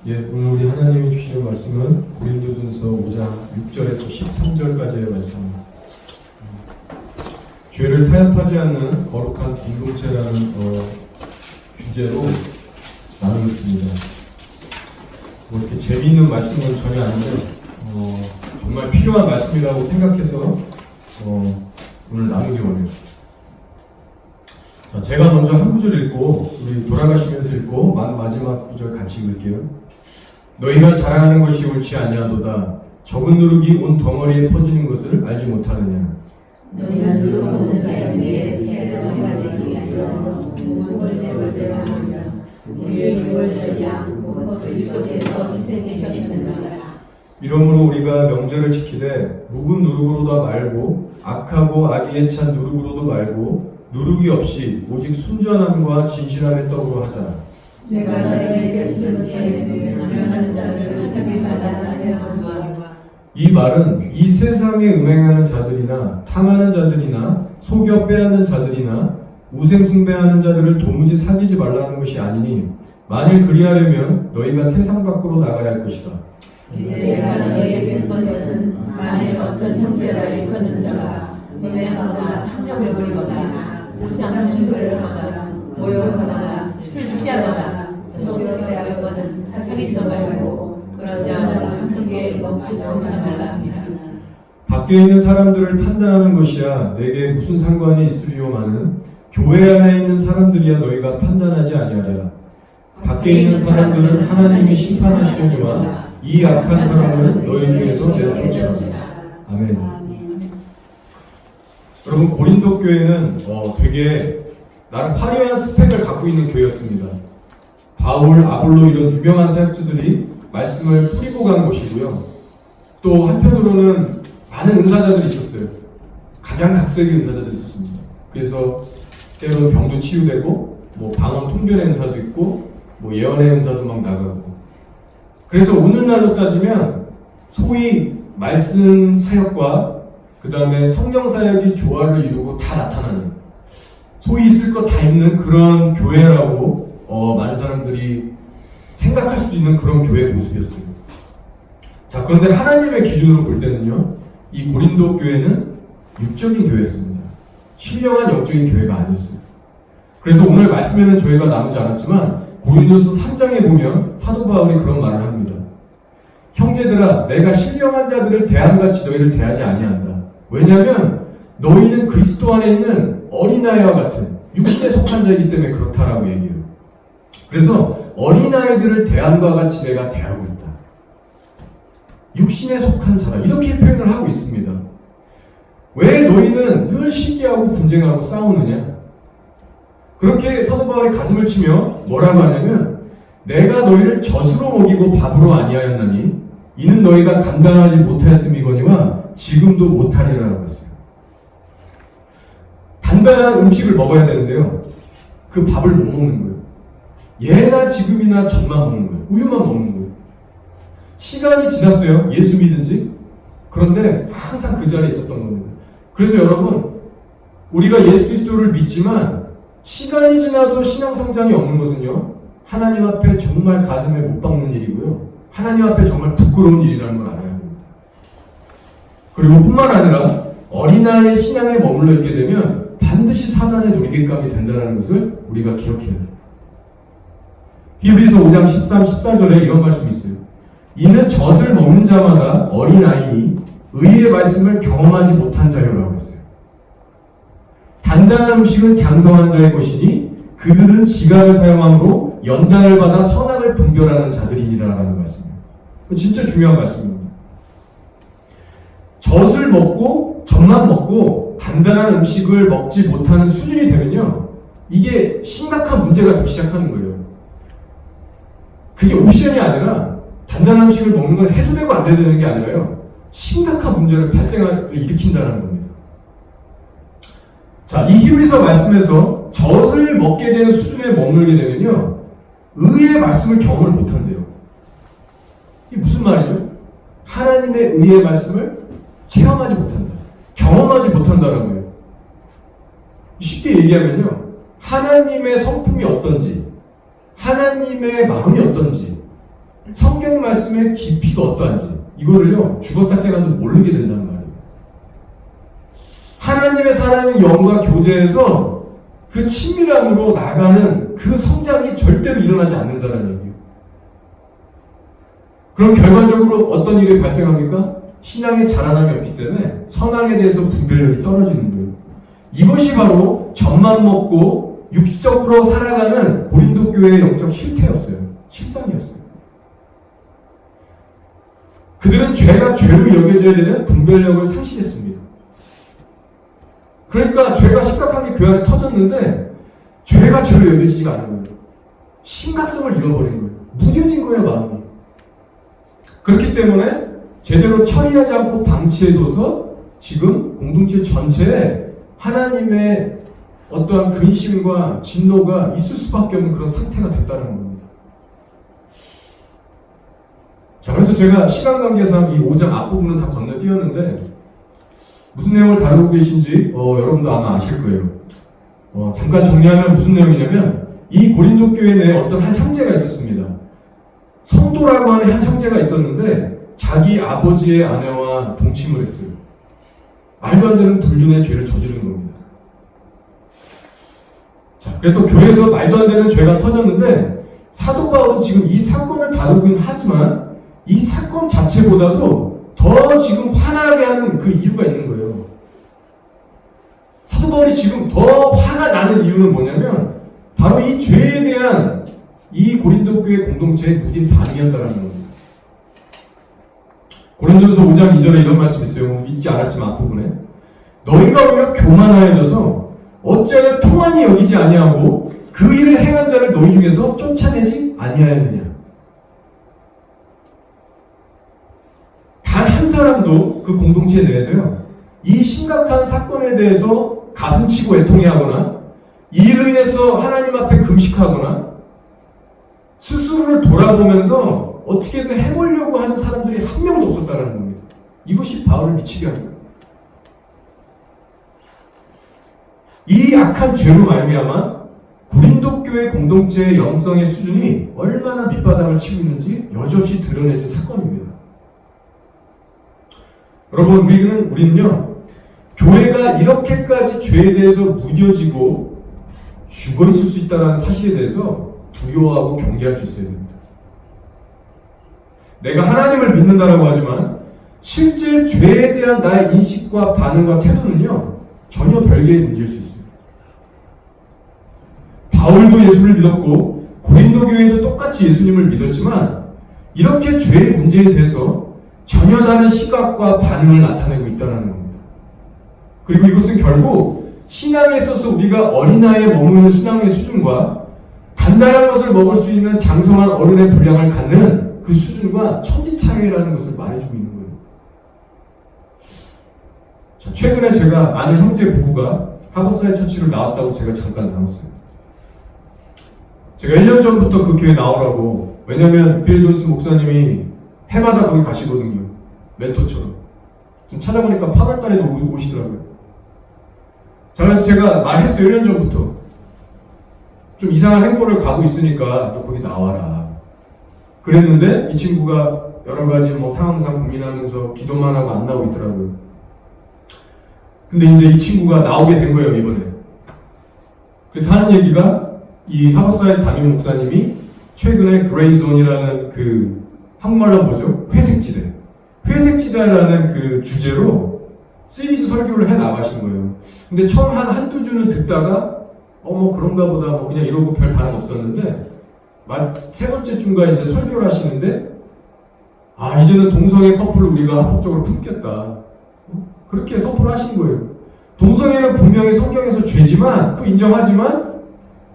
오늘 우리 하나님이 주시는 말씀은 고린도전서 5장 6절에서 13절까지의 말씀입니다. 죄를 타협하지 않는 거룩한 공동체라는 주제로 나누겠습니다. 뭐 이렇게 재미있는 말씀은 전혀 아닌데 정말 필요한 말씀이라고 생각해서 오늘 나누기 원해요. 자, 제가 먼저 한 구절 읽고 우리 돌아가시면서 읽고 마지막 구절 같이 읽을게요. 너희가 자랑하는 것이 옳지 아니하도다. 적은 누룩이 온 덩어리에 퍼지는 것을 알지 못하느냐. 너희가 누룩 없는 자 위에 새 덩어리가 되기 위하여 묵은 꼴대를 하며 우리의 유월절 양 곧 그리스도께서 희생되셨느니라. 이러므로 우리가 명절을 지키되 묵은 누룩으로도 말고 악하고 악의에 찬 누룩으로도 말고 누룩이 없이 오직 순전함과 진실함의 떡으로 하자. 내가 너에게 쓰는 새 명하는 자를 사지 말라 하였노라. 이 말은 이 세상에 음행하는 자들이나 탐하는 자들이나 속여 빼앗는 자들이나 우생 숭배하는 자들을 도무지 사귀지 말라는 것이 아니니 만일 그리하려면 너희가 세상 밖으로 나가야 할 것이다. 이제 내가 너에게 쓴 것은 만일 어떤 형제가 일컫는 자가 음행하거나 탐욕을 부리거나 우상 숭배를 하거나 모욕하거나 술 취하거나 소독스럽게 하거든 사귀지도 말고 그런 자와 함께 먹지 말라 합니다. 밖에 있는 사람들을 판단하는 것이야 내게 무슨 상관이 있으리요마는 교회 안에 있는 사람들이야 너희가 판단하지 아니하랴. 밖에 있는 사람들은 하나님이 심판하시려니와 이 악한 사람을 너희 중에서 내쫓으라. 아멘. 여러분 고린도 교회는 되게 나름 화려한 스펙을 갖고 있는 교회였습니다. 바울, 아볼로 이런 유명한 사역자들이 말씀을 뿌리고 간 곳이고요. 또 한편으로는 많은 은사자들이 있었어요. 각양각색의 은사자들이 있었습니다. 그래서 때로는 병도 치유되고 뭐 방언 통변의 은사도 있고 뭐 예언의 은사도 막 나가고. 그래서 오늘날로 따지면 소위 말씀 사역과 그 다음에 성령 사역이 조화를 이루고 다 나타나는 소위 있을 것 다 있는 그런 교회라고 많은 사람들이 생각할 수 있는 그런 교회 모습이었어요. 자, 그런데 하나님의 기준으로 볼 때는요, 이 고린도 교회는 육적인 교회였습니다. 신령한 영적인 교회가 아니었어요. 그래서 오늘 말씀에는 저희가 나누지 않았지만 고린도서 3장에 보면 사도 바울이 그런 말을 합니다. 형제들아, 내가 신령한 자들을 대함같이 너희를 대하지 아니한다. 왜냐하면 너희는 그리스도 안에 있는 어린아이와 같은 육신에 속한 자이기 때문에 그렇다라고 얘기해요. 그래서 어린아이들을 대함과 같이 내가 대하고 있다. 육신에 속한 자라 이렇게 표현을 하고 있습니다. 왜 너희는 늘 시기하고 분쟁하고 싸우느냐? 그렇게 사도 바울이 가슴을 치며 뭐라고 하냐면 내가 너희를 젖으로 먹이고 밥으로 아니하였나니 이는 너희가 감당하지 못하였음이거니와 지금도 못하리라고 했어요. 단단한 음식을 먹어야 되는데요. 그 밥을 못 먹는 거예요. 예나 지금이나 젖만 먹는 거예요. 우유만 먹는 거예요. 시간이 지났어요. 예수 믿은지. 그런데 항상 그 자리에 있었던 겁니다. 그래서 여러분, 우리가 예수 그리스도를 믿지만 시간이 지나도 신앙 성장이 없는 것은요, 하나님 앞에 정말 가슴에 못 박는 일이고요. 하나님 앞에 정말 부끄러운 일이라는 걸 알아야 합니다. 그리고 뿐만 아니라 어린아이의 신앙에 머물러 있게 되면 반드시 사단의 놀이개감이 된다는 것을 우리가 기억해야 돼요. 히브리서 5장 13, 14절에 이런 말씀이 있어요. 이는 젖을 먹는 자마다 어린아이니 의의 말씀을 경험하지 못한 자요라고 했어요. 단단한 음식은 장성한 자의 것이니 그들은 지각을 사용함으로 연단을 받아 선악을 분별하는 자들이니라라는 말씀이에요. 진짜 중요한 말씀입니다. 젖을 먹고 젖만 먹고 단단한 음식을 먹지 못하는 수준이 되면요, 이게 심각한 문제가 되기 시작하는 거예요. 그게 옵션이 아니라 단단한 음식을 먹는 건 해도 되고 안 해도 되는 게 아니라요, 심각한 문제를 일으킨다는 겁니다. 자, 이 히브리서 말씀에서 젖을 먹게 되는 수준에 머물게 되면요, 의의 말씀을 경험을 못한대요. 이게 무슨 말이죠? 하나님의 의의 말씀을 체험하지 못한다. 경험하지 못한다라고 해요. 쉽게 얘기하면요, 하나님의 성품이 어떤지, 하나님의 마음이 어떤지 성경 말씀의 깊이가 어떠한지 이거를요 죽었다 깨어나도 모르게 된단 말이에요. 하나님의 살아있는 영과 교제에서 그 친밀함으로 나가는 그 성장이 절대로 일어나지 않는다는 얘기예요. 그럼 결과적으로 어떤 일이 발생합니까? 신앙의 자라남이 없기 때문에 선악에 대해서 분별력이 떨어지는 거예요. 이것이 바로 젖만 먹고 육적으로 살아가는 고린도 교회의 영적 실태였어요. 실상이었어요. 그들은 죄가 죄로 여겨져야 되는 분별력을 상실했습니다. 그러니까 죄가 심각하게 교회 안에 터졌는데 죄가 죄로 여겨지지가 않은 거예요. 심각성을 잃어버린 거예요. 무뎌진 거예요, 마음이. 그렇기 때문에 제대로 처리하지 않고 방치해둬서 지금 공동체 전체에 하나님의 어떠한 근심과 진노가 있을 수밖에 없는 그런 상태가 됐다는 겁니다. 자, 그래서 제가 시간 관계상 이 5장 앞부분은 다 건너뛰었는데 무슨 내용을 다루고 계신지 여러분도 아마 아실 거예요. 잠깐 정리하면 무슨 내용이냐면 이 고린도 교회 내에 어떤 한 형제가 있었습니다. 성도라고 하는 한 형제가 있었는데 자기 아버지의 아내와 동침을 했어요. 말도 안 되는 불륜의 죄를 저지른 겁니다. 자, 그래서 교회에서 말도 안 되는 죄가 터졌는데 사도 바울은 지금 이 사건을 다루긴 하지만 이 사건 자체보다도 더 지금 화나게 하는 그 이유가 있는 거예요. 사도 바울이 지금 더 화가 나는 이유는 뭐냐면 바로 이 죄에 대한 이 고린도 교회 공동체의 무딘 반응이었다는 겁니다. 고린도전서 5장 2절에 이런 말씀이 있어요. 읽지 않았지만 앞부분에 너희가 오히려 교만하여져서 어찌하여 통한이 여기지 아니하고 그 일을 행한 자를 너희 중에서 쫓아내지 아니하였느냐. 단 한 사람도 그 공동체 내에서요 이 심각한 사건에 대해서 가슴치고 애통해하거나 이로 인해서 하나님 앞에 금식하거나 스스로를 돌아보면서 어떻게든 해보려고 하는 사람들이 한 명도 없었다는 겁니다. 이것이 바울을 미치게 한 거예요. 이 악한 죄로 말미암아 고린도 교회 공동체의 영성의 수준이 얼마나 밑바닥을 치고 있는지 여지없이 드러내준 사건입니다. 여러분, 우리는요 교회가 이렇게까지 죄에 대해서 무뎌지고 죽어 있을 수 있다는 사실에 대해서 두려워하고 경계할 수 있어야 됩니다. 내가 하나님을 믿는다라고 하지만 실제 죄에 대한 나의 인식과 반응과 태도는요 전혀 별개의 문제일 수 있습니다. 바울도 예수를 믿었고 고린도 교회도 똑같이 예수님을 믿었지만 이렇게 죄의 문제에 대해서 전혀 다른 시각과 반응을 나타내고 있다는 겁니다. 그리고 이것은 결국 신앙에 있어서 우리가 어린아이에 머무는 신앙의 수준과 단단한 것을 먹을 수 있는 장성한 어른의 분량을 갖는 그 수준과 천지 차이라는 것을 말해주고 있는 거예요. 자, 최근에 제가 아는 형제 부부가 하버사이드 처치를 나왔다고 제가 잠깐 나눴어요. 제가 1년 전부터 그 교회 나오라고, 왜냐면 빌 존스 목사님이 해마다 거기 가시거든요. 멘토처럼. 좀 찾아보니까 8월 달에도 오시더라고요. 자, 그래서 제가 말했어요. 1년 전부터. 좀 이상한 행보를 가고 있으니까 너 거기 나와라. 그랬는데 이 친구가 여러 가지 상황상 고민하면서 기도만 하고 안 나오고 있더라고요. 근데 이제 이 친구가 나오게 된 거예요, 이번에. 그래서 하는 얘기가 이 하버사이드 담임 목사님이 최근에 그레이존이라는 그 한국말로 뭐죠? 회색지대. 회색지대라는 그 주제로 시리즈 설교를 해 나가신 거예요. 근데 처음 한두 주는 듣다가 그런가 보다 그냥 이러고 별 반응 없었는데 세 번째 주인가 이제 설교를 하시는데 이제는 동성애 커플을 우리가 합법적으로 품겠다. 그렇게 선포를 하신 거예요. 동성애는 분명히 성경에서 죄지만 그 인정하지만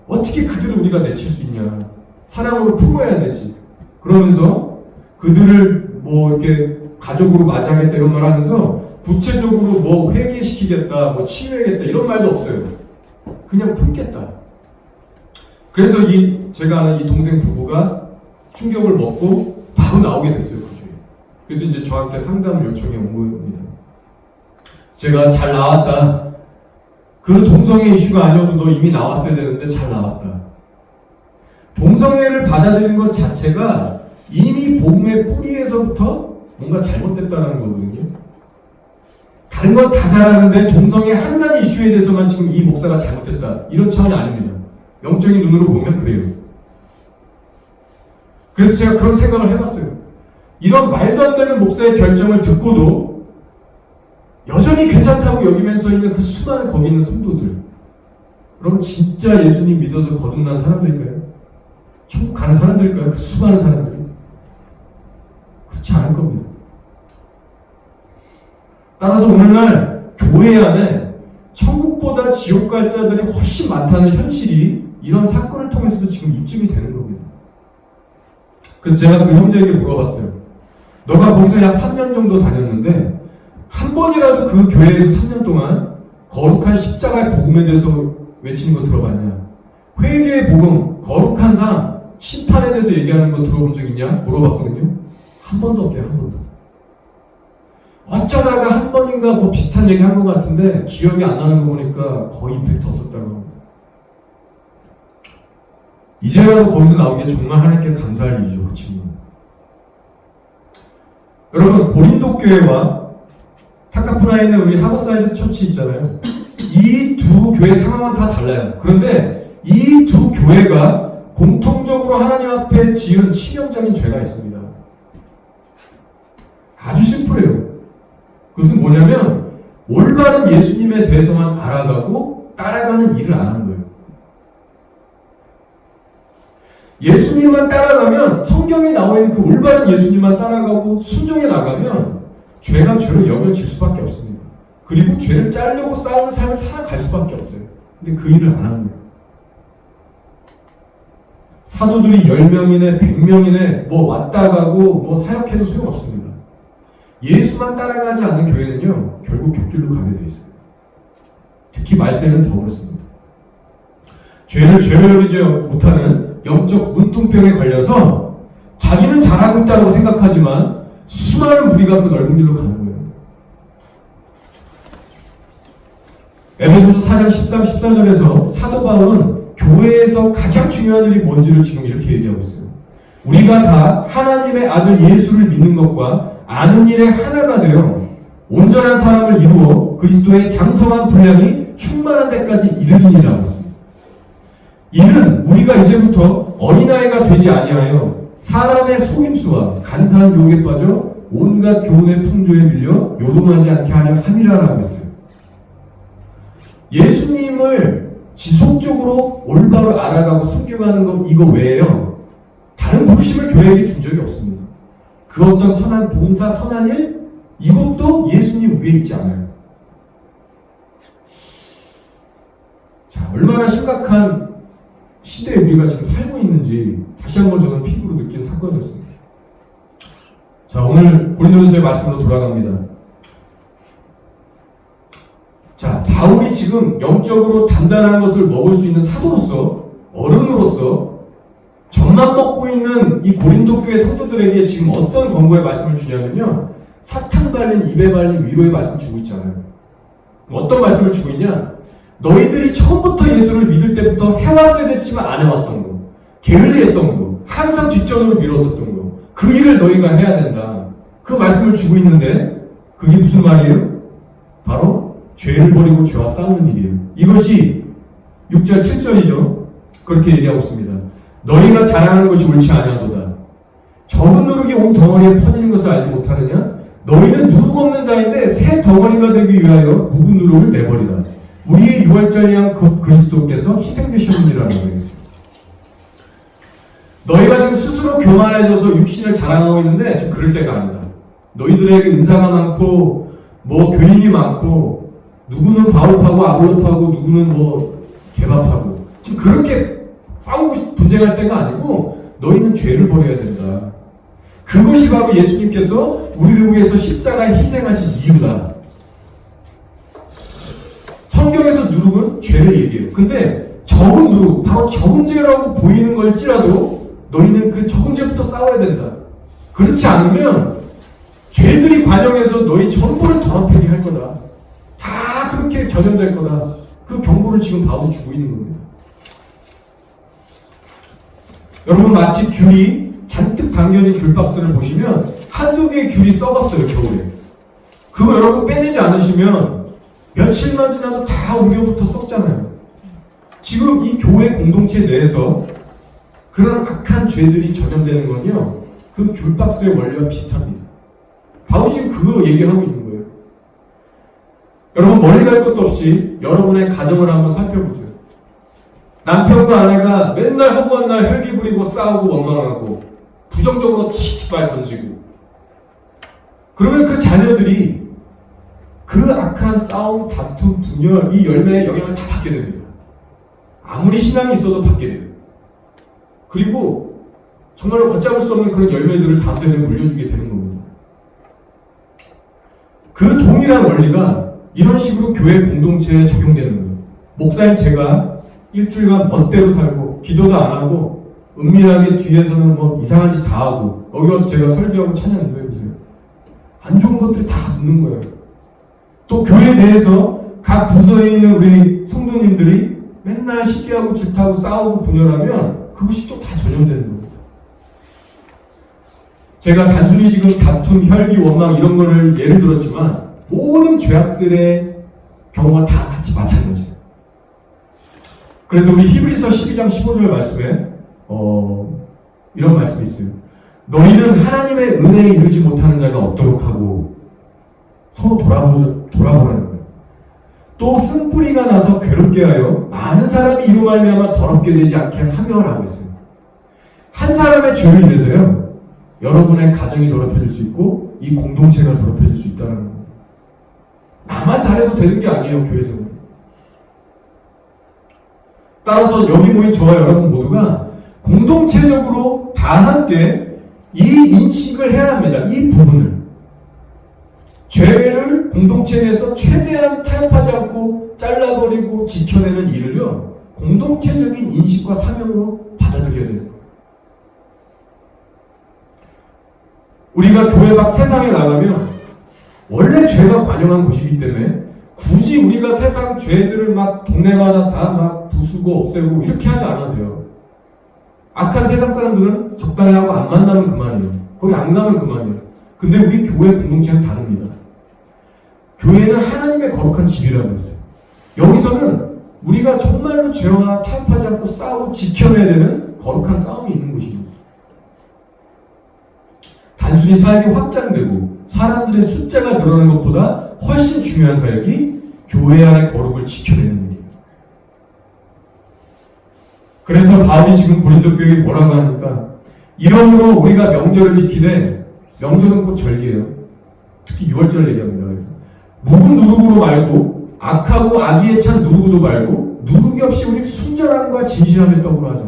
어떻게 그들을 우리가 내칠 수 있냐. 사랑으로 품어야 되지. 그러면서 그들을 이렇게 가족으로 맞이하겠다 이런 말 하면서 구체적으로 회개시키겠다, 치유하겠다 이런 말도 없어요. 그냥 품겠다. 그래서 제가 아는 이 동생 부부가 충격을 먹고 바로 나오게 됐어요, 그 주에. 그래서 이제 저한테 상담을 요청해 온 겁니다. 제가 잘 나왔다. 그 동성애 이슈가 아니어도 너 이미 나왔어야 되는데 잘 나왔다. 동성애를 받아들이는 것 자체가 이미 복음의 뿌리에서부터 뭔가 잘못됐다는 거거든요. 다른 건 다 잘하는데 동성애 한 가지 이슈에 대해서만 지금 이 목사가 잘못됐다. 이런 차원이 아닙니다. 영적인 눈으로 보면 그래요. 그래서 제가 그런 생각을 해봤어요. 이런 말도 안 되는 목사의 결정을 듣고도 여전히 괜찮다고 여기면서 있는 그 수많은 거기 있는 성도들. 그럼 진짜 예수님 믿어서 거듭난 사람들일까요? 천국 가는 사람들일까요? 그 수많은 사람들이? 그렇지 않을 겁니다. 따라서 오늘날 교회 안에 천국보다 지옥 갈 자들이 훨씬 많다는 현실이 이런 사건을 통해서도 지금 입증이 되는 겁니다. 그래서 제가 그 형제에게 물어봤어요. 너가 거기서 약 3년 정도 다녔는데 한 번이라도 그 교회에서 3년 동안 거룩한 십자가의 복음에 대해서 외치는 거 들어봤냐? 회개의 복음, 거룩한 삶, 심판에 대해서 얘기하는 거 들어본 적 있냐? 물어봤거든요. 한 번도 없대요. 한 번도. 어쩌다가 한 번인가 뭐 비슷한 얘기 한 것 같은데 기억이 안 나는 거 보니까 거의 임팩트 없었다고 합니다. 이제라도 거기서 나온 게 정말 하나님께 감사할 일이죠. 그 친구. 여러분, 고린도 교회와 타카푸나에 있는 우리 하버사이드 처치 있잖아요. 이 두 교회 상황은 다 달라요. 그런데 이 두 교회가 공통적으로 하나님 앞에 지은 치명적인 죄가 있습니다. 아주 심플해요. 그것은 뭐냐면 올바른 예수님에 대해서만 알아가고 따라가는 일을 안 하는 거예요. 예수님만 따라가면, 성경에 나와 있는 그 올바른 예수님만 따라가고 순종해 나가면 죄가 죄로 여겨질 수밖에 없습니다. 그리고 죄를 짜려고 싸우는 삶을 살아갈 수밖에 없어요. 근데 그 일을 안 하는 거예요. 사도들이 10명이네 100명이네 뭐 왔다 가고 뭐 사역해도 소용없습니다. 예수만 따라가지 않는 교회는요, 결국 곁길로 가게 돼 있어요. 특히 말세는 더 그렇습니다. 죄를 죄로 여기지 못하는 영적 문둥병에 걸려서 자기는 잘하고 있다고 생각하지만 수많은 무리가 그 넓은 길로 가는 거예요. 에베소서 4장 13, 14절에서 사도 바울은 교회에서 가장 중요한 일이 뭔지를 지금 이렇게 얘기하고 있어요. 우리가 다 하나님의 아들 예수를 믿는 것과 아는 일에 하나가 되어 온전한 사람을 이루어 그리스도의 장성한 분량이 충만한 데까지 이르기니라고 했습니다. 이는 우리가 이제부터 어린아이가 되지 아니하여 사람의 속임수와 간사한 유혹에 빠져 온갖 교훈의 풍조에 밀려 요동하지 않게 하려 함이라라고 했어요. 예수님을 지속적으로 올바로 알아가고 섬겨가는 것 이거 외에요. 다른 부르심을 교회에게 준 적이 없습니다. 그 어떤 선한 봉사, 선한 일 이것도 예수님 위에 있지 않아요. 자, 얼마나 심각한 시대에 우리가 지금 살고 있는지 다시 한번 저는 피부로 느낀 사건이었습니다. 자, 오늘 고린도전서의 말씀으로 돌아갑니다. 자, 바울이 지금 영적으로 단단한 것을 먹을 수 있는 사도로서, 어른으로서 젖만 먹고 있는 이 고린도 교회 성도들에게 지금 어떤 권고의 말씀을 주냐면요, 사탕 발린 입에 발린 위로의 말씀 주고 있잖아요. 어떤 말씀을 주고 있냐? 너희들이 처음부터 예수를 믿을 때부터 해왔어야 됐지만 안 해왔던 거, 게을리했던 거, 항상 뒷전으로 밀어뒀던 거, 그 일을 너희가 해야 된다. 그 말씀을 주고 있는데 그게 무슨 말이에요? 바로 죄를 버리고 죄와 싸우는 일이에요. 이것이 6절 7절이죠. 그렇게 얘기하고 있습니다. 너희가 자랑하는 것이 옳지 아니하도다. 적은 누룩이 온 덩어리에 퍼지는 것을 알지 못하느냐? 너희는 누룩 없는 자인데 새 덩어리가 되기 위하여 묵은 누룩을 내버리라. 우리의 유월절이한 곧 그리스도께서 희생되셨느니라는 거였어요. 너희가 지금 스스로 교만해져서 육신을 자랑하고 있는데 지금 그럴 때가 아니다. 너희들에게 은사가 많고 뭐 교인이 많고 누구는 바울파고 아볼로파고 누구는 뭐 개밥하고 지금 그렇게 싸우고 분쟁할 때가 아니고 너희는 죄를 버려야 된다. 그것이 바로 예수님께서 우리를 위해서 십자가에 희생하신 이유다. 성경에서 누룩은 죄를 얘기해요. 근데 적은 누룩, 바로 적은 죄라고 보이는 걸지라도 너희는 그 적은 죄부터 싸워야 된다. 그렇지 않으면 죄들이 관영해서 너희 전부를 더럽히게 할 거다. 다 그렇게 전염될 거다. 그 경고를 지금 바울이 주고 있는 겁니다. 여러분, 마치 귤이 잔뜩 당겨진 귤박스를 보시면 한두 개의 귤이 썩었어요, 겨울에. 그거 여러분 빼내지 않으시면 며칠만 지나도 다 옮겨부터 썩잖아요. 지금 이 교회 공동체 내에서 그런 악한 죄들이 전염되는 건요, 그 귤박스의 원리와 비슷합니다. 바울이 지금 그거 얘기하고 있는 거예요. 여러분, 멀리 갈 것도 없이 여러분의 가정을 한번 살펴보세요. 남편과 아내가 맨날 허구한 날 혈기 부리고 싸우고 원망하고 부정적으로 틱틱발 던지고, 그러면 그 자녀들이 그 악한 싸움, 다툼, 분열, 이 열매의 영향을 다 받게 됩니다. 아무리 신앙이 있어도 받게 돼요. 그리고 정말로 걷잡을 수 없는 그런 열매들을 다음 세대에 물려주게 되는 겁니다. 그 동일한 원리가 이런 식으로 교회 공동체에 적용되는 거예요. 목사인 제가 일주일간 멋대로 살고 기도도 안 하고 은밀하게 뒤에서는 뭐 이상한 짓 다 하고 여기 와서 제가 설교하고 찬양 인도해보세요. 안 좋은 것들이 다 묻는 거예요. 또 교회 내에서 각 부서에 있는 우리 성도님들이 맨날 시기하고 질타하고 싸우고 분열하면 그것이 또 다 전염되는 겁니다. 제가 단순히 지금 다툼, 혈기, 원망 이런 거를 예를 들었지만 모든 죄악들의 경우가 다 같이 마찬가지예요. 그래서 우리 히브리서 12장 15절 말씀에 이런 말씀이 있어요. 너희는 하나님의 은혜에 이르지 못하는 자가 없도록 하고 서로 돌아보라는 거예요. 또 쓴뿌리가 나서 괴롭게 하여 많은 사람이 이로 말미암아 더럽게 되지 않게 하며라고 했어요. 한 사람의 죄로 인해서요, 여러분의 가정이 더럽혀질 수 있고 이 공동체가 더럽혀질 수 있다는 거예요. 나만 잘해서 되는 게 아니에요, 교회에서는. 따라서 여기 모인 저와 여러분 모두가 공동체적으로 다 함께 이 인식을 해야 합니다. 이 부분을. 죄를 공동체 내에서 최대한 타협하지 않고 잘라버리고 지켜내는 일을요, 공동체적인 인식과 사명으로 받아들여야 돼요. 우리가 교회 밖 세상에 나가면 원래 죄가 관영한 곳이기 때문에 굳이 우리가 세상 죄들을 막 동네마다 다 막 부수고 없애고 이렇게 하지 않아도 돼요. 악한 세상 사람들은 적당히 하고 안 만나면 그만이에요. 거기 안 가면 그만이에요. 근데 우리 교회 공동체는 다릅니다. 교회는 하나님의 거룩한 집이라고 했어요. 여기서는 우리가 정말로 죄와 타협하지 않고 싸우고 지켜내야 되는 거룩한 싸움이 있는 곳입니다. 단순히 사역이 확장되고 사람들의 숫자가 늘어나는 것보다 훨씬 중요한 사역이 교회 안의 거룩을 지켜내는 일이에요. 그래서 바울이 지금 고린도 교회에 뭐라고 하니까, 이러므로 우리가 명절을 지키되, 명절은 곧 절기예요. 특히 6월절 얘기합니다. 그래서 묵은 누룩으로 말고 악하고 악의에 찬 누룩으로 말고 누룩이 없이 우리 순전함과 진실함의 떡으로 하자.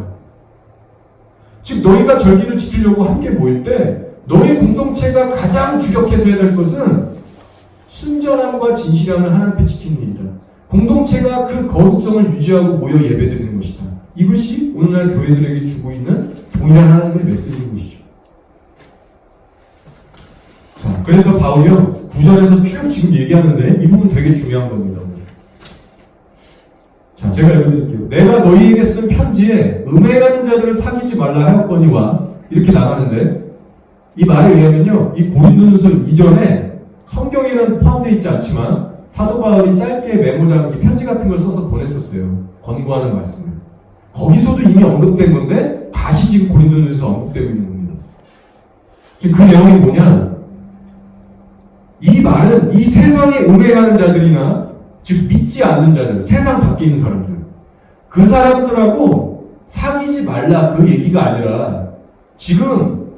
즉 너희가 절기를 지키려고 함께 모일 때 너희 공동체가 가장 주력해서 해야 될 것은 순전함과 진실함을 하나님 앞에 지키는 일이다. 공동체가 그 거룩성을 유지하고 모여 예배드리는 것이다. 이것이 오늘날 교회들에게 주고 있는 동일한 하나님의 메시지인 것이죠. 자, 그래서 바울이요 9절에서 쭉 지금 얘기하는데 이 부분 되게 중요한 겁니다. 자, 제가 읽어드릴게요. 내가 너희에게 쓴 편지에 음행하는 자들을 사귀지 말라 하였거니와 이렇게 나가는데, 이 말에 의하면요, 이 고린도전서 이전에 성경에는 포함되어 있지 않지만 사도 바울이 짧게 메모장, 편지 같은 걸 써서 보냈었어요. 권고하는 말씀을. 거기서도 이미 언급된 건데 다시 지금 고린도전서에서 언급되고 있는 겁니다. 지금 그 내용이 뭐냐? 이 말은 이 세상에 음행하는 자들이나 즉 믿지 않는 자들, 세상 밖에 있는 사람들, 그 사람들하고 사귀지 말라 그 얘기가 아니라 지금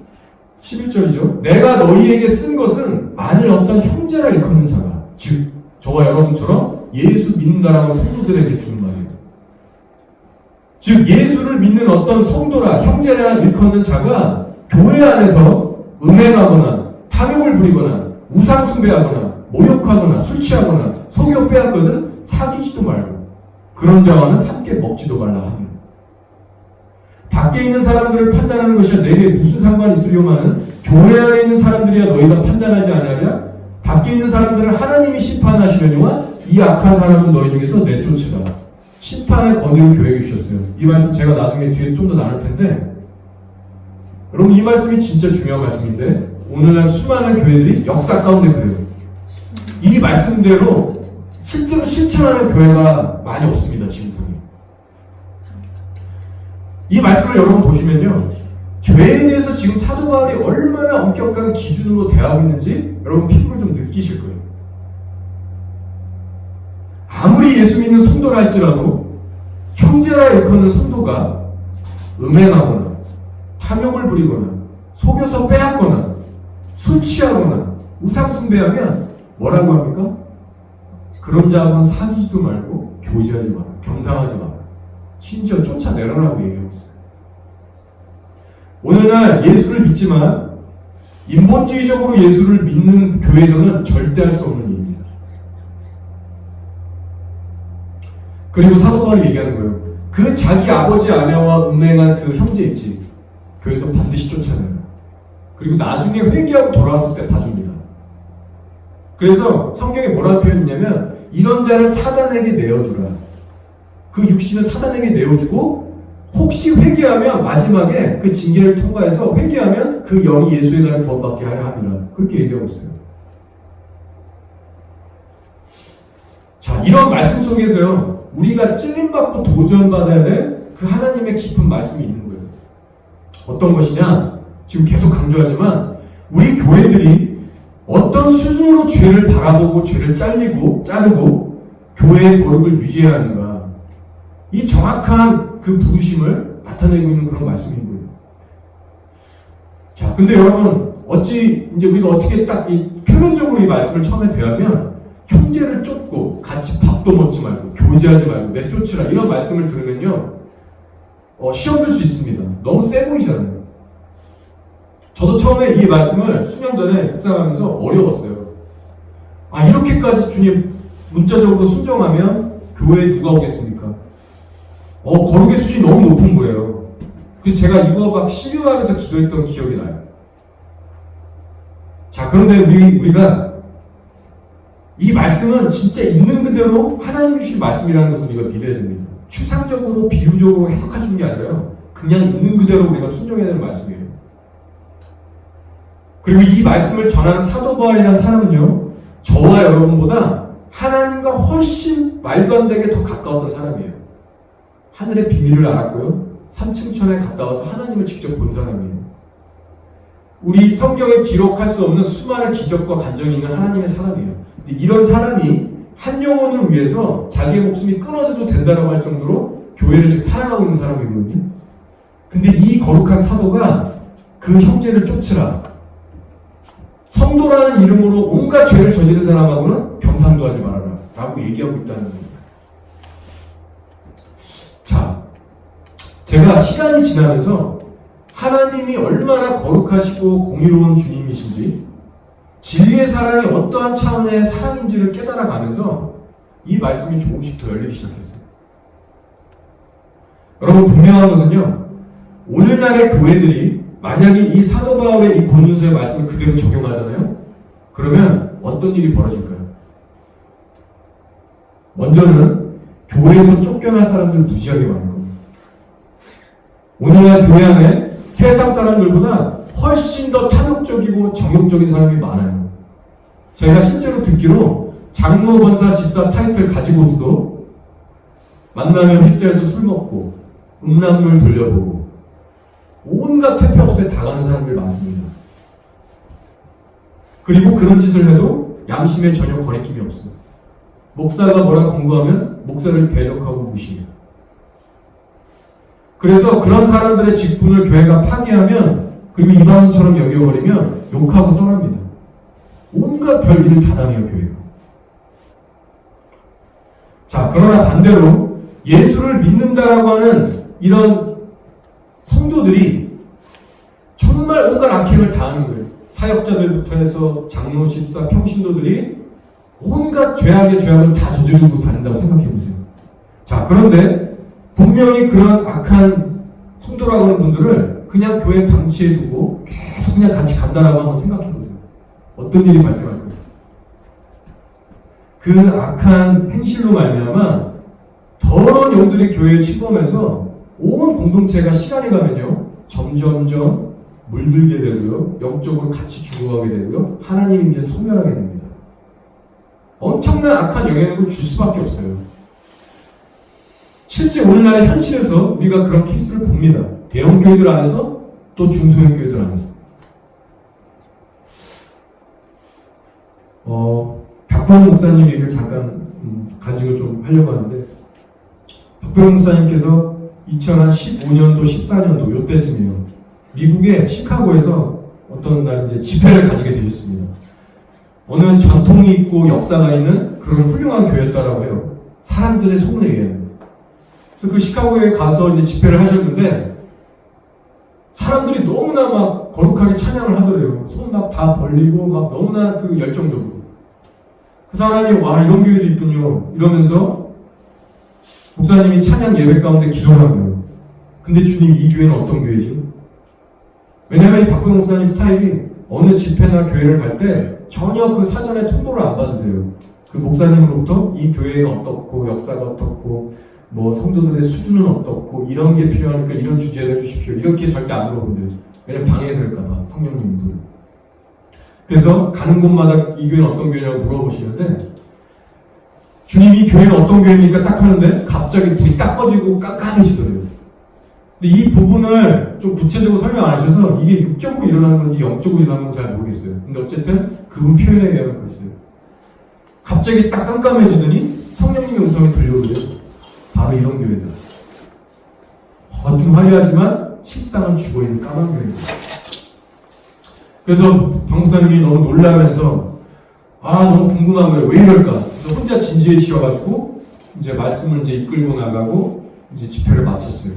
11절이죠. 내가 너희에게 쓴 것은 만일 어떤 형제라 일컫는 자가, 즉 저와 여러분처럼 예수 믿는다라는 성도들에게 주는 말이에요. 즉 예수를 믿는 어떤 성도라 형제라 일컫는 자가 교회 안에서 음행하거나 탐욕을 부리거나 우상 숭배하거나 모욕하거나 술 취하거나 성욕 빼앗거든 사귀지도 말고 그런 자와는 함께 먹지도 말라 하며, 밖에 있는 사람들을 판단하는 것이 내게 무슨 상관이 있으려마는 교회 안에 있는 사람들이야 너희가 판단하지 아니하랴? 밖에 있는 사람들을 하나님이 심판하시려니와 이 악한 사람은 너희 중에서 내쫓으라. 심판의 권위를 교회에게 주셨어요. 이 말씀 제가 나중에 뒤에 좀 더 나눌 텐데, 여러분 이 말씀이 진짜 중요한 말씀인데 오늘날 수많은 교회들이 역사 가운데 그래요. 이 말씀대로 실제로 실천하는 교회가 많이 없습니다. 지금성이. 이 말씀을 여러분 보시면요. 죄에 대해서 지금 사도 바울이 얼마나 엄격한 기준으로 대하고 있는지 여러분 피부로 좀 느끼실 거예요. 아무리 예수 믿는 성도라 할지라도 형제라 일컫는 성도가 음행하거나 탐욕을 부리거나 속여서 빼앗거나 술 취하거나 우상숭배하면 뭐라고 합니까? 그런 자하고는 사귀지도 말고 교제하지 마라. 겸상하지 마라. 심지어 쫓아내라라고 얘기하고 있어요. 오늘날 예수를 믿지만 인본주의적으로 예수를 믿는 교회에서는 절대 할 수 없는 일입니다. 그리고 사도 바울이 얘기하는 거예요. 그 자기 아버지 아내와 음행한 그 형제 있지. 교회에서 반드시 쫓아내라. 그리고 나중에 회개하고 돌아왔을 때 봐줍니다. 그래서 성경에 뭐라고 표현했냐면 이런 자를 사단에게 내어주라. 그 육신을 사단에게 내어주고 혹시 회개하면 마지막에 그 징계를 통과해서 회개하면 그 영이 예수의 날을 구원받게 하려 합니다. 그렇게 얘기하고 있어요. 자, 이런 말씀 속에서요. 우리가 찔림받고 도전받아야 될 그 하나님의 깊은 말씀이 있는 거예요. 어떤 것이냐? 지금 계속 강조하지만 우리 교회들이 어떤 수준으로 죄를 바라보고 죄를 자르고 교회의 거룩을 유지해야 하는가. 이 정확한 그 부르심을 나타내고 있는 그런 말씀인 거예요. 자, 근데 여러분 어찌 이제 우리가 어떻게 딱 이 표면적으로 이 말씀을 처음에 대하면 형제를 쫓고 같이 밥도 먹지 말고 교제하지 말고 내쫓으라 이런 말씀을 들으면요 시험 들 수 있습니다. 너무 세 보이잖아요. 저도 처음에 이 말씀을 수년 전에 묵상하면서 어려웠어요. 아, 이렇게까지 주님 문자적으로 순종하면 교회에 누가 오겠습니까? 거룩의 수준이 너무 높은 거예요. 그래서 제가 이거 막 시류하면서 기도했던 기억이 나요. 자, 그런데 우리가 이 말씀은 진짜 있는 그대로 하나님 주신 말씀이라는 것을 우리가 믿어야 됩니다. 추상적으로 비유적으로 해석하시는 게 아니라요. 그냥 있는 그대로 우리가 순종해야 되는 말씀이에요. 그리고 이 말씀을 전하는 사도 바울이라는 사람은요. 저와 여러분보다 하나님과 훨씬 말도 안 되게 더 가까웠던 사람이에요. 하늘의 비밀을 알았고요. 산층천에 갔다 와서 하나님을 직접 본 사람이에요. 우리 성경에 기록할 수 없는 수많은 기적과 간정이 있는 하나님의 사람이에요. 근데 이런 사람이 한 영혼을 위해서 자기의 목숨이 끊어져도 된다고 할 정도로 교회를 지금 사랑하고 있는 사람이거든요. 근데 이 거룩한 사도가 그 형제를 쫓으라. 성도라는 이름으로 온갖 죄를 저지른 사람하고는 겸상도 하지 말아라. 라고 얘기하고 있다는 겁니다. 자, 제가 시간이 지나면서 하나님이 얼마나 거룩하시고 공의로운 주님이신지 진리의 사랑이 어떠한 차원의 사랑인지를 깨달아가면서 이 말씀이 조금씩 더 열리기 시작했어요. 여러분 분명한 것은요. 오늘날의 교회들이 만약에 이 사도 바울의 이 고린도서의 말씀을 그대로 적용하잖아요. 그러면 어떤 일이 벌어질까요? 먼저는 교회에서 쫓겨날 사람들을 무시하게 만들 겁니다. 오늘날 교회 안에 세상 사람들보다 훨씬 더 탐욕적이고 정욕적인 사람이 많아요. 제가 실제로 듣기로 장로, 권사, 집사 타이틀 가지고서도 만나면 휘자에서 술 먹고 음란물 돌려보고 온갖 퇴폐업소에 당하는 사람들 많습니다. 그리고 그런 짓을 해도 양심에 전혀 거리낌이 없어요. 목사가 뭐라 권고하면 목사를 대적하고 무시해요. 그래서 그런 사람들의 직분을 교회가 파기하면 그리고 이방인처럼 여겨버리면 욕하고 떠납니다. 온갖 별일을 다 당해요, 교회가. 자, 그러나 반대로 예수를 믿는다라고 하는 이런 성도들이 정말 온갖 악행을 다하는 거예요. 사역자들부터 해서 장로, 집사, 평신도들이 온갖 죄악의 죄악을 다 저지르고 다닌다고 생각해보세요. 자, 그런데 분명히 그런 악한 성도라고 하는 분들을 그냥 교회에 방치해두고 계속 그냥 같이 간다라고 한번 생각해보세요. 어떤 일이 발생할까요? 그 악한 행실로 말미암아 더러운 영들이 교회에 침범해서 온 공동체가 시간이 가면요 점점점 물들게 되고요. 영적으로 같이 죽어가게 되고요. 하나님 이제 소멸하게 됩니다. 엄청난 악한 영향을 줄 수밖에 없어요. 실제 오늘날의 현실에서 우리가 그런 케이스를 봅니다. 대형 교회들 안에서 또 중소형 교회들 안에서. 박병호 목사님 얘기를 잠깐 간증을 좀 하려고 하는데, 박병호 목사님께서 2015년도 14년도 요때쯤이에요. 미국의 시카고에서 어떤 날 이제 집회를 가지게 되셨습니다. 어느 전통이 있고 역사가 있는 그런 훌륭한 교회였다라고 해요. 사람들의 소문에 의하면. 그래서 그 시카고에 가서 이제 집회를 하셨는데, 사람들이 너무나 막 거룩하게 찬양을 하더래요. 손 막 다 벌리고 막 너무나 그 열정적으로. 그 사람이 와, 이런 교회도 있군요 이러면서 목사님이 찬양 예배 가운데 기도를 한 거예요. 근데 주님, 이 교회는 어떤 교회죠? 왜냐면 이 박병호 목사님 스타일이 어느 집회나 교회를 갈 때 전혀 그 사전에 통보를 안 받으세요. 그 목사님으로부터 이 교회는 어떻고 역사가 어떻고 뭐 성도들의 수준은 어떻고 이런 게 필요하니까 이런 주제를 해주십시오, 이렇게 절대 안 물어본대요. 왜냐면 방해될까봐, 성령님들. 그래서 가는 곳마다 이 교회는 어떤 교회냐고 물어보시는데, 주님, 이 교회는 어떤 교회입니까? 딱 하는데 갑자기 불이 딱 꺼지고 깜깜해지더래요. 근데 이 부분을 좀 구체적으로 설명 안 하셔서 이게 육적으로 일어나는 건지 영적으로 일어나는 건지 잘 모르겠어요. 근데 어쨌든 그분 표현에 의하면 그랬어요. 갑자기 딱 깜깜해지더니 성령님의 음성이 들려오래요. 바로 이런 교회다. 겉은 화려하지만 실상은 죽어있는 까만 교회입니다. 그래서 박 목사님이 너무 놀라면서 너무 궁금한 거예요. 왜 이럴까? 그래서 혼자 진지해지셔가지고 이제 말씀을 이제 이끌고 나가고 이제 집회를 마쳤어요.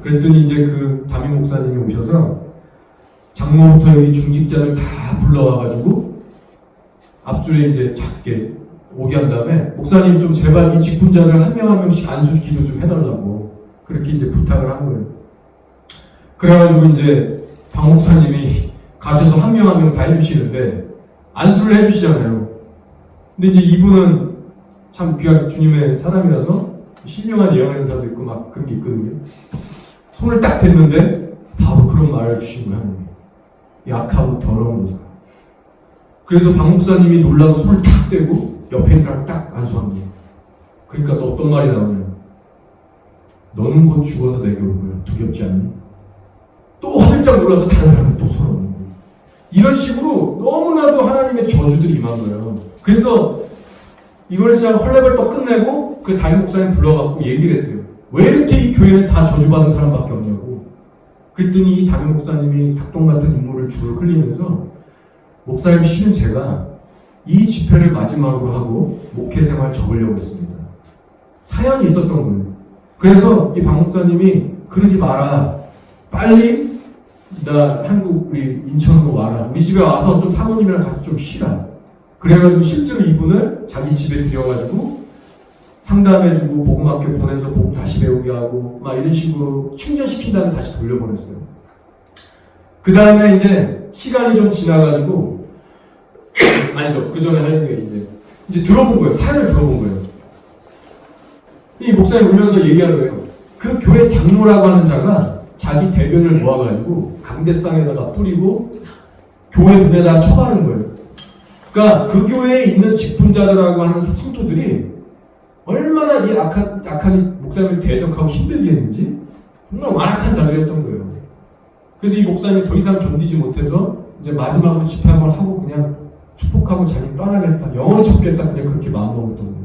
그랬더니 이제 그 담임 목사님이 오셔서 장로부터 여기 중직자를 다 불러와가지고 앞줄에 이제 작게 오게 한 다음에, 목사님 좀 제발 이 직분자를 한 명 한 명씩 안수 기도 좀 해달라고 그렇게 이제 부탁을 한 거예요. 그래가지고 이제 박 목사님이 가셔서 한 명 한 명 다 해주시는데 안수를 해주시잖아요. 근데 이제 이분은 참 귀한 주님의 사람이라서 신령한 예언 행사도 있고 막 그런 게 있거든요. 손을 딱 댔는데 바로 그런 말을 주신 거예요. 약하고 더러운 거사. 그래서 박 목사님이 놀라서 손을 탁 떼고 옆에 있는 사람 딱 안수한 거예요. 그러니까 또 어떤 말이 나오냐, 너는 곧 죽어서 내게 올 거야. 두렵지 않니? 또 활짝 놀라서 다른 사람이 또 손을 얹는 거예요. 이런 식으로 너무나도 하나님의 저주들이 임한 거예요. 그래서 이걸 진짜 헐레벌 떡 끝내고 그 담임 목사님 불러갖고 얘기를 했대요. 왜 이렇게 이 교회는 다 저주받은 사람밖에 없냐고. 그랬더니 이 담임 목사님이 닭똥 같은 인물을 줄을 흘리면서, 목사님 실은 제가 이 집회를 마지막으로 하고 목회 생활 접으려고 했습니다. 사연이 있었던 거예요. 그래서 이 박 목사님이 그러지 마라, 빨리 나 한국 우리 인천으로 와라, 우리 집에 와서 좀 사모님이랑 같이 좀 쉬라. 그래가지고 실제로 이분을 자기 집에 들여가지고 상담해주고 복음학교 보내서 복음 다시 배우게 하고 막 이런 식으로 충전시킨 다음에 다시 돌려보냈어요. 그 다음에 이제 시간이 좀 지나가지고 아니죠, 그 전에 할 얘기 이제 들어본 거예요. 사연을 들어본 거예요. 이 목사님 울면서 얘기하는 거예요. 그 교회 장로라고 하는 자가 자기 대변을 모아가지고 강대상에다가 뿌리고 교회 문에다 쳐가는 거예요. 그러니까 그 교회에 있는 직분자들하고 하는 성도들이 얼마나 이 악한 목사님을 대적하고 힘들게 했는지 정말 완악한 자들이었던 거예요. 그래서 이 목사님이 더 이상 견디지 못해서 이제 마지막으로 집회 한번 하고 그냥 축복하고 자기 떠나겠다, 영원히 접겠다, 그냥 그렇게 마음먹었던 거예요.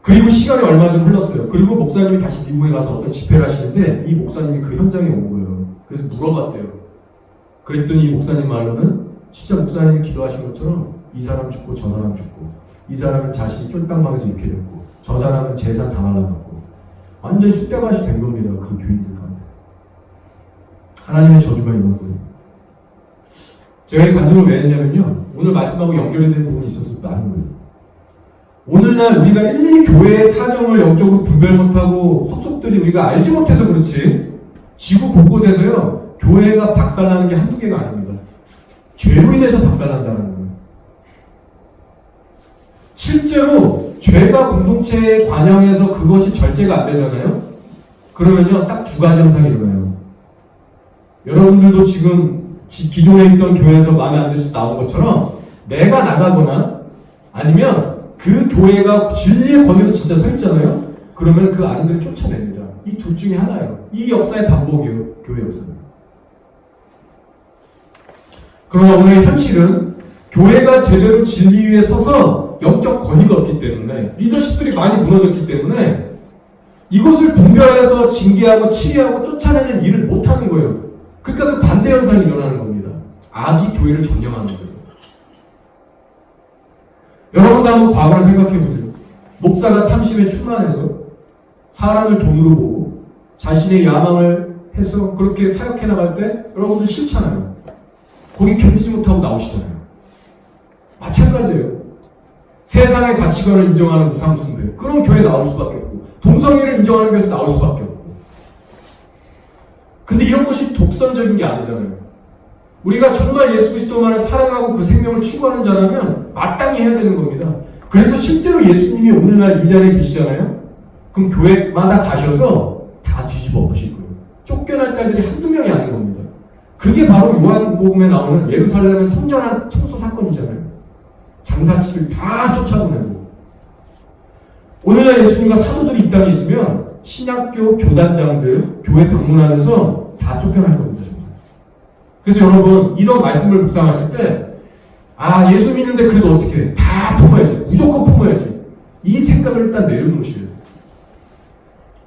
그리고 시간이 얼마 좀 흘렀어요. 그리고 목사님이 다시 미국에 가서 어떤 집회를 하시는데 이 목사님이 그 현장에 온 거예요. 그래서 물어봤대요. 그랬더니 이 목사님 말로는 진짜 목사님이 기도하신 것처럼 이 사람 죽고 저 사람 죽고, 이 사람은 자신이 쫄딱망에서 이렇게 됐고, 저 사람은 재산 다 말라먹고, 완전히 쑥대밭이 된 겁니다. 그 교인들 가운데. 하나님의 저주가 임한 거예요. 제가 이 간증을 왜 했냐면요, 오늘 말씀하고 연결이 되는 부분이 있어서 나는 거예요. 오늘날 우리가 일일이 교회의 사정을 영적으로 분별 못하고 속속들이 우리가 알지 못해서 그렇지, 지구 곳곳에서요 교회가 박살나는 게 한두 개가 아닙니다. 죄로 인해서 박살난다는 거예요. 실제로 죄가 공동체에 관영해서 그것이 절제가 안 되잖아요. 그러면요 딱 두 가지 현상이 일어나요. 여러분들도 지금 기존에 있던 교회에서 마음에 안 들어서 나온 것처럼 내가 나가거나 아니면 그 교회가 진리의 권위로 진짜 서 있잖아요. 그러면 그 아이들을 쫓아냅니다. 이 둘 중에 하나예요. 이 역사의 반복이에요. 교회 역사는. 그러나 오늘 현실은 교회가 제대로 진리 위에 서서 영적 권위가 없기 때문에 리더십들이 많이 무너졌기 때문에 이것을 분별해서 징계하고 치리하고 쫓아내는 일을 못하는 거예요. 그러니까 그 반대 현상이 일어나는 겁니다. 악이 교회를 점령하는 거예요. 여러분도 한번 과거를 생각해 보세요. 목사가 탐심에 충만해서 사람을 돈으로 보고 자신의 야망을 해서 그렇게 사역해 나갈 때 여러분들 싫잖아요. 거기 견디지 못하고 나오시잖아요. 마찬가지예요. 세상의 가치관을 인정하는 우상숭배. 그럼 교회 나올 수밖에 없고 동성애를 인정하는 교회에서 나올 수밖에 없고. 근데 이런 것이 독선적인 게 아니잖아요. 우리가 정말 예수 그리스도만을 사랑하고 그 생명을 추구하는 자라면 마땅히 해야 되는 겁니다. 그래서 실제로 예수님이 오늘날 이 자리에 계시잖아요. 그럼 교회마다 가셔서 다 뒤집어 엎으실 거예요. 쫓겨날 자들이 한두 명이 아닌 겁니다. 그게 바로 요한복음에 나오는 예루살렘의 성전한 청소 사건이잖아요. 장사치를 다 쫓아보내고. 오늘날 예수님과 사도들이 이 땅에 있으면 신학교 교단장들 교회 방문하면서 다 쫓겨날 겁니다. 그래서 여러분 이런 말씀을 묵상하실 때 예수 믿는데 그래도 어떻게 해? 다 품어야지. 무조건 품어야지. 이 생각을 일단 내려놓으셔야 돼요.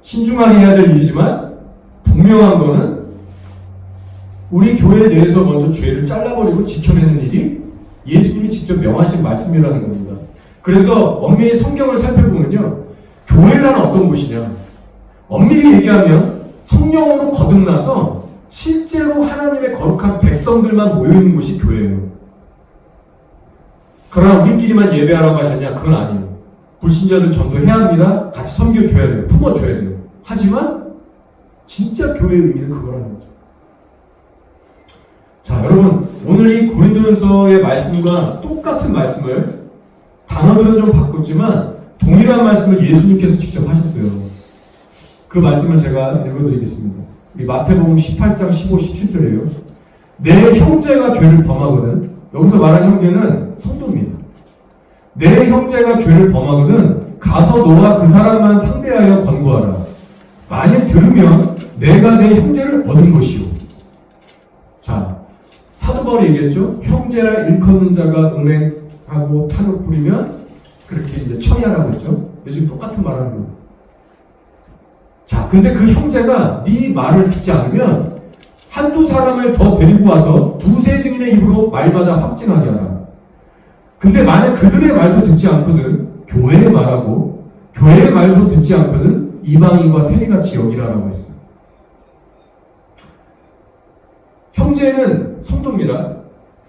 신중하게 해야 될 일이지만 분명한 거는 우리 교회 내에서 먼저 죄를 잘라버리고 지켜내는 일이 예수님이 직접 명하신 말씀이라는 겁니다. 그래서 엄밀히 성경을 살펴보면요. 교회란 어떤 곳이냐. 엄밀히 얘기하면 성령으로 거듭나서 실제로 하나님의 거룩한 백성들만 모여있는 곳이 교회예요. 그러나 우리끼리만 예배하라고 하셨냐? 그건 아니에요. 불신자들 전도해야 합니다. 같이 섬겨줘야 돼요. 품어줘야 돼요. 하지만 진짜 교회의 의미는 그거라는 거죠. 자, 여러분 오늘 이 고린도전서의 말씀과 똑같은 말씀을 단어들은 좀 바꿨지만 동일한 말씀을 예수님께서 직접 하셨어요. 그 말씀을 제가 읽어드리겠습니다. 이 마태복음 18장 15, 17절이에요. 내 형제가 죄를 범하거든. 여기서 말하는 형제는 성도입니다. 내 형제가 죄를 범하거든 가서 너와 그 사람만 상대하여 권고하라. 만일 들으면 내가 내 형제를 얻은 것이오. 자, 사도 바울이 얘기했죠. 형제라 일컫는 자가 음행하고 탐욕 부리면 그렇게 이제 처리하라고 했죠. 요즘 똑같은 말 하는 거예요. 자, 근데 그 형제가 네 말을 듣지 않으면 한두 사람을 더 데리고 와서 두세 증인의 입으로 말마다 확증하게 하라. 근데 만약 그들의 말도 듣지 않거든 교회의 말하고 교회의 말도 듣지 않거든 이방인과 세리같이 여기라라고 했어요. 형제는 성도입니다.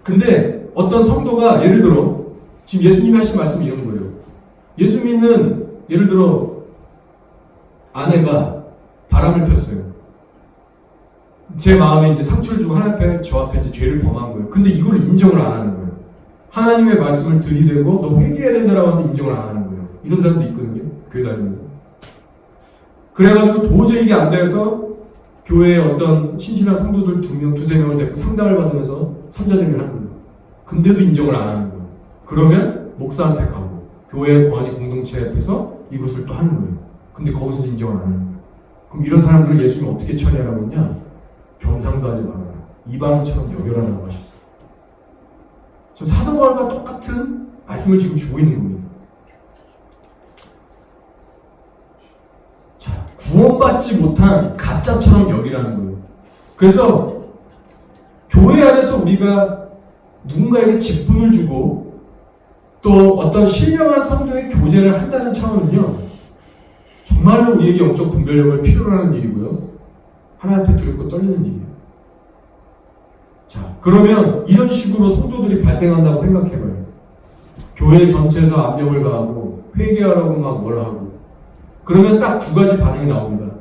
근데 어떤 성도가 예를 들어 지금 예수님이 하신 말씀이 이런 거예요. 예수 믿는 예를 들어 아내가 바람을 폈어요. 제 마음에 이제 상처를 주고 하나님 앞에 저 앞에 이제 죄를 범한 거예요. 근데 이걸 인정을 안 하는 거예요. 하나님의 말씀을 들이대고 너 회개해야 된다라고 하는데 인정을 안 하는 거예요. 이런 사람도 있거든요. 교회 다니면서. 그래가지고 도저히 이게 안 돼서 교회에 어떤 신실한 성도들 두세 명을 데리고 상담을 받으면서 선자대면을 한 거예요. 근데도 인정을 안 하는 거예요. 그러면 목사한테 가고 교회 권위 공동체 앞에서 이것을 또 하는 거예요. 근데 거기서 인정을 안 하는 거예요. 그럼 이런 사람들을 예수님이 어떻게 처리하라고 했냐? 겸상도 하지 말아라. 이방인처럼 여겨라라고 하셨어요. 저 사도 바울과 똑같은 말씀을 지금 주고 있는 겁니다. 자, 구원받지 못한 가짜처럼 여기라는 거예요. 그래서 교회 안에서 우리가 누군가에게 직분을 주고 또 어떤 신령한 성도의 교제를 한다는 차원은요, 정말로 우리에게 영적 분별력을 필요로 하는 일이고요. 하나님 앞에 두렵고 떨리는 일이에요. 자, 그러면 이런 식으로 성도들이 발생한다고 생각해봐요. 교회 전체에서 압력을 가하고 회개하라고 막 뭘 하고 그러면 딱 두 가지 반응이 나옵니다.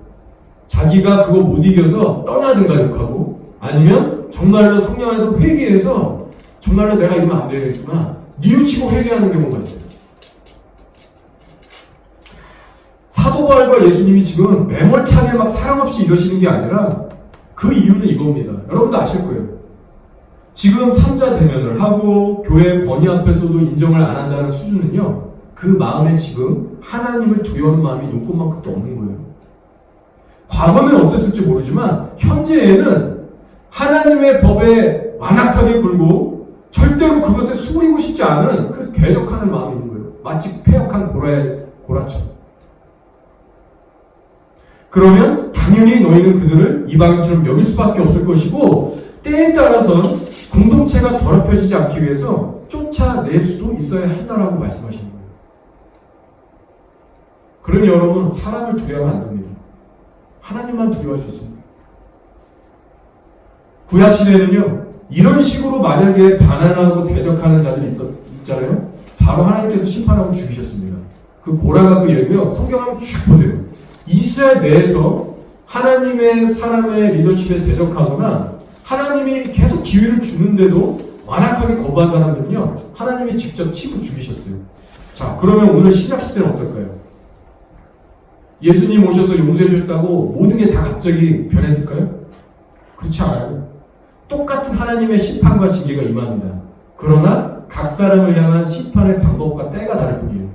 자기가 그거 못 이겨서 떠나든가 욕하고 아니면 정말로 성령 안에서 회개해서 정말로 내가 이러면 안 되겠구나 뉘우치고 회개하는 경우가 있어요. 사도 바울과 예수님이 지금 매몰차게 막 사랑 없이 이러시는 게 아니라 그 이유는 이겁니다. 여러분도 아실 거예요. 지금 3자 대면을 하고 교회 권위 앞에서도 인정을 안 한다는 수준은요, 그 마음에 지금 하나님을 두려워하는 마음이 눈꽃만큼도 없는 거예요. 과거는 어땠을지 모르지만 현재에는 하나님의 법에 완악하게 굴고 절대로 그것에 수그리고 싶지 않은 그 대적하는 마음이 있는 거예요. 마치 패역한 고라처럼. 그러면 당연히 너희는 그들을 이방인처럼 여길 수밖에 없을 것이고, 때에 따라서는 공동체가 더럽혀지지 않기 위해서 쫓아낼 수도 있어야 한다라고 말씀하시는 거예요. 그러니 여러분, 사람을 두려워하면 안 됩니다. 하나님만 두려워할 수 있습니다. 구약시대에는요, 이런 식으로 만약에 반항하고 대적하는 자들이 있잖아요. 바로 하나님께서 심판하고 죽이셨습니다. 그 고라가 그 얘기요, 성경 한번 쭉 보세요. 이스라엘 내에서 하나님의 사람의 리더십에 대적하거나 하나님이 계속 기회를 주는데도 완악하게 거부한 사람들은요, 하나님이 직접 치고 죽이셨어요. 자, 그러면 오늘 신약시대는 어떨까요? 예수님 오셔서 용서해 주셨다고 모든 게 다 갑자기 변했을까요? 그렇지 않아요. 똑같은 하나님의 심판과 징계가 임합니다. 그러나 각 사람을 향한 심판의 방법과 때가 다를 뿐이에요.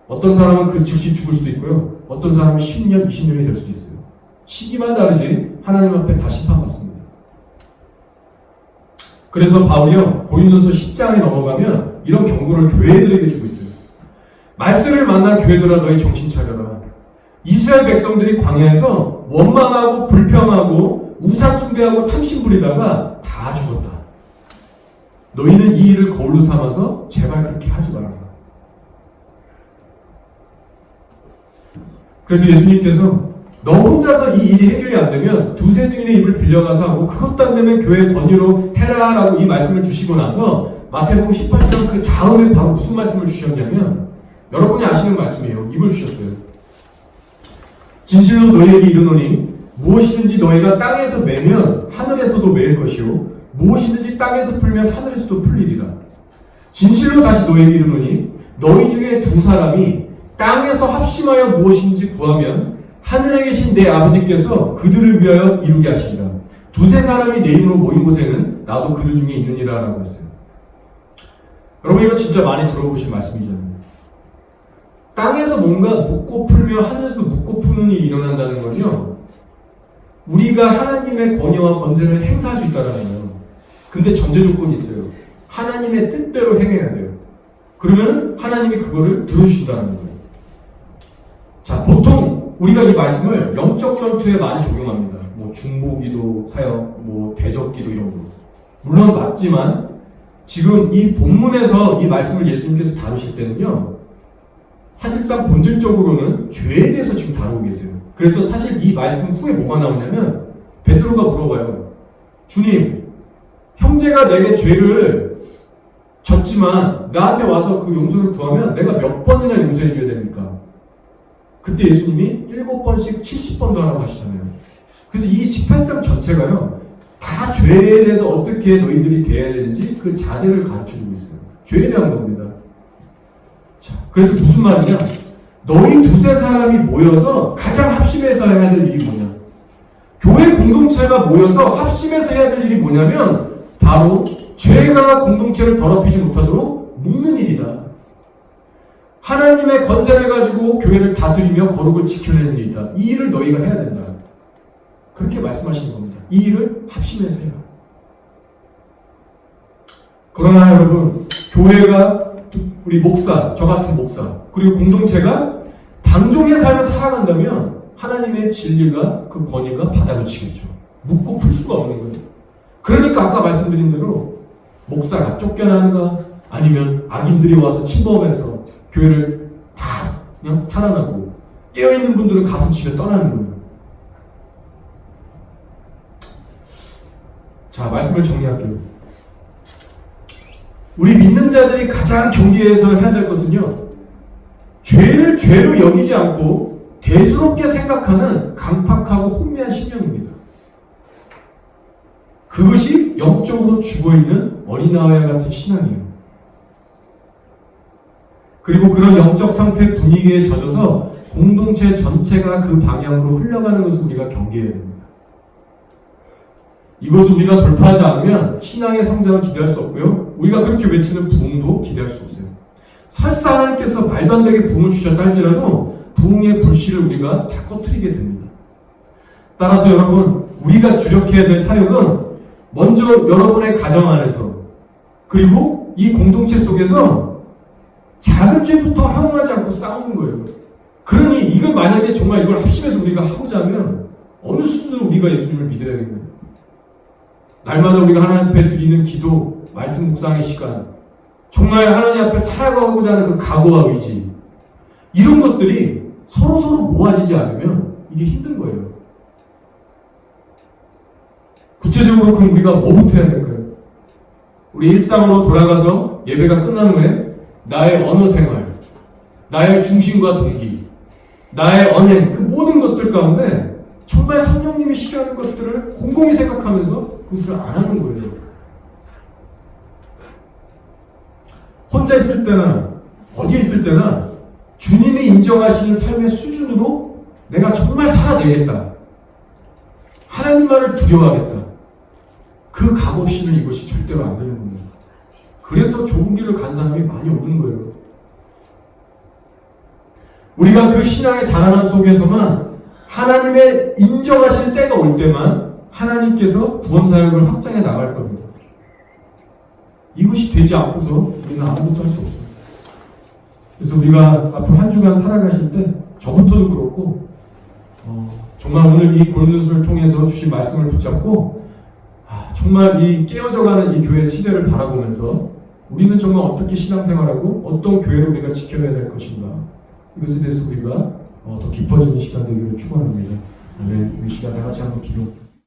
어떤 사람은 그 즉시 죽을 수도 있고요. 어떤 사람은 10년, 20년이 될 수도 있어요. 시기만 다르지 하나님 앞에 다 심판받습니다. 그래서 바울이요, 고린도서 10장에 넘어가면 이런 경고를 교회들에게 주고 있어요. 말씀을 만난 교회들아, 너희 정신 차려라. 이스라엘 백성들이 광야에서 원망하고 불평하고 우상 숭배하고 탐심 부리다가 다 죽었다. 너희는 이 일을 거울로 삼아서 제발 그렇게 하지 말아라. 그래서 예수님께서 너 혼자서 이 일이 해결이 안 되면 두세 증인의 입을 빌려가서 하고, 그것도 안 되면 교회 권유로 해라라고 이 말씀을 주시고 나서 마태복음 18장 그 다음에 바로 무슨 말씀을 주셨냐면, 여러분이 아시는 말씀이에요. 이걸 주셨어요. 진실로 너희에게 이르노니 무엇이든지 너희가 땅에서 매면 하늘에서도 매일 것이요 무엇이든지 땅에서 풀면 하늘에서도 풀리리라. 진실로 다시 너희에게 이르노니 너희 중에 두 사람이 땅에서 합심하여 무엇인지 구하면 하늘에 계신 내 아버지께서 그들을 위하여 이루게 하시리라. 두세 사람이 내 이름으로 모인 곳에는 나도 그들 중에 있느니라 라고 했어요. 여러분, 이거 진짜 많이 들어보신 말씀이잖아요. 땅에서 뭔가 묻고 풀며 하늘에서도 묻고 푸는 일이 일어난다는 건요, 우리가 하나님의 권위와 권세를 행사할 수 있다는 거예요. 근데 전제 조건이 있어요. 하나님의 뜻대로 행해야 돼요. 그러면 하나님이 그거를 들어주신다는 거예요. 자, 보통 우리가 이 말씀을 영적 전투에 많이 적용합니다. 뭐 중보기도 사역, 뭐 대적기도 이런 거. 물론 맞지만 지금 이 본문에서 이 말씀을 예수님께서 다루실 때는요, 사실상 본질적으로는 죄에 대해서 지금 다루고 계세요. 그래서 사실 이 말씀 후에 뭐가 나오냐면 베드로가 물어봐요. 주님, 형제가 내게 죄를 졌지만 나한테 와서 그 용서를 구하면 내가 몇 번이나 용서해 줘야 됩니까? 그때 예수님이 7번씩 70번도 하라고 하시잖아요. 그래서 이 18장 전체가요, 다 죄에 대해서 어떻게 너희들이 대해야 되는지 그 자세를 가르쳐주고 있어요. 죄에 대한 겁니다. 자, 그래서 무슨 말이냐? 너희 두세 사람이 모여서 가장 합심해서 해야 될 일이 뭐냐? 교회 공동체가 모여서 합심해서 해야 될 일이 뭐냐면 바로 죄가 공동체를 더럽히지 못하도록 묶는 일이다. 하나님의 권세를 가지고 교회를 다스리며 거룩을 지켜내는 일이다. 이 일을 너희가 해야 된다. 그렇게 말씀하시는 겁니다. 이 일을 합심해서 해라. 그러나 여러분, 교회가, 우리 목사, 저 같은 목사, 그리고 공동체가 당종의 삶을 살아간다면 하나님의 진리가, 그 권위가 바닥을 치겠죠. 묶고 풀 수가 없는 거예요. 그러니까 아까 말씀드린 대로 목사가 쫓겨나는가, 아니면 악인들이 와서 침범해서 교회를 다 그냥 탈환하고, 깨어있는 분들은 가슴 치며 떠나는 거예요. 자, 말씀을 정리할게요. 우리 믿는 자들이 가장 경계해서 해야 될 것은요, 죄를 죄로 여기지 않고 대수롭게 생각하는 강팍하고 혼미한 심령입니다. 그것이 영적으로 죽어있는 어린아이와 같은 신앙이에요. 그리고 그런 영적 상태 분위기에 젖어서 공동체 전체가 그 방향으로 흘러가는 것을 우리가 경계해야 됩니다. 이것을 우리가 돌파하지 않으면 신앙의 성장을 기대할 수 없고요. 우리가 그렇게 외치는 부흥도 기대할 수 없어요. 설사 하나님께서 말도 안 되게 부흥을 주셨다 할지라도 부흥의 불씨를 우리가 다 꺼트리게 됩니다. 따라서 여러분, 우리가 주력해야 될 사역은 먼저 여러분의 가정 안에서 그리고 이 공동체 속에서 작은 죄부터 허용하지 않고 싸우는 거예요. 그러니 이걸 만약에 정말 이걸 합심해서 우리가 하고자 하면 어느 수준으로 우리가 예수님을 믿어야겠나요? 날마다 우리가 하나님 앞에 드리는 기도, 말씀 묵상의 시간, 정말 하나님 앞에 살아가고자 하는 그 각오와 의지, 이런 것들이 서로서로 모아지지 않으면 이게 힘든 거예요. 구체적으로 그럼 우리가 뭐부터 해야 될까요? 우리 일상으로 돌아가서 예배가 끝난 후에 나의 언어 생활, 나의 중심과 동기, 나의 언행, 그 모든 것들 가운데 정말 성령님이 싫어하는 것들을 곰곰이 생각하면서 그것을 안 하는 거예요. 혼자 있을 때나 어디에 있을 때나 주님이 인정하시는 삶의 수준으로 내가 정말 살아내겠다. 하나님만을 두려워하겠다. 그 각 없이는 이것이 절대로 안 되는 겁니다. 그래서 좁은 길을 간 사람이 많이 오는 거예요. 우리가 그 신앙의 자라남 속에서만 하나님의 인정하실 때가 올 때만 하나님께서 구원사역을 확장해 나갈 겁니다. 이것이 되지 않고서 우리는 아무것도 할 수 없어요. 그래서 우리가 앞으로 한 주간 살아가실 때 저부터도 그렇고 정말 오늘 이 고린도서를 통해서 주신 말씀을 붙잡고 정말 이 깨어져가는 이 교회 시대를 바라보면서 우리는 정말 어떻게 신앙생활하고 어떤 교회를 우리가 지켜야 될 것인가, 이것에 대해서 우리가 더 깊어지는 시간 되기를 축원합니다. 이 시간 다 같이 한번 기도.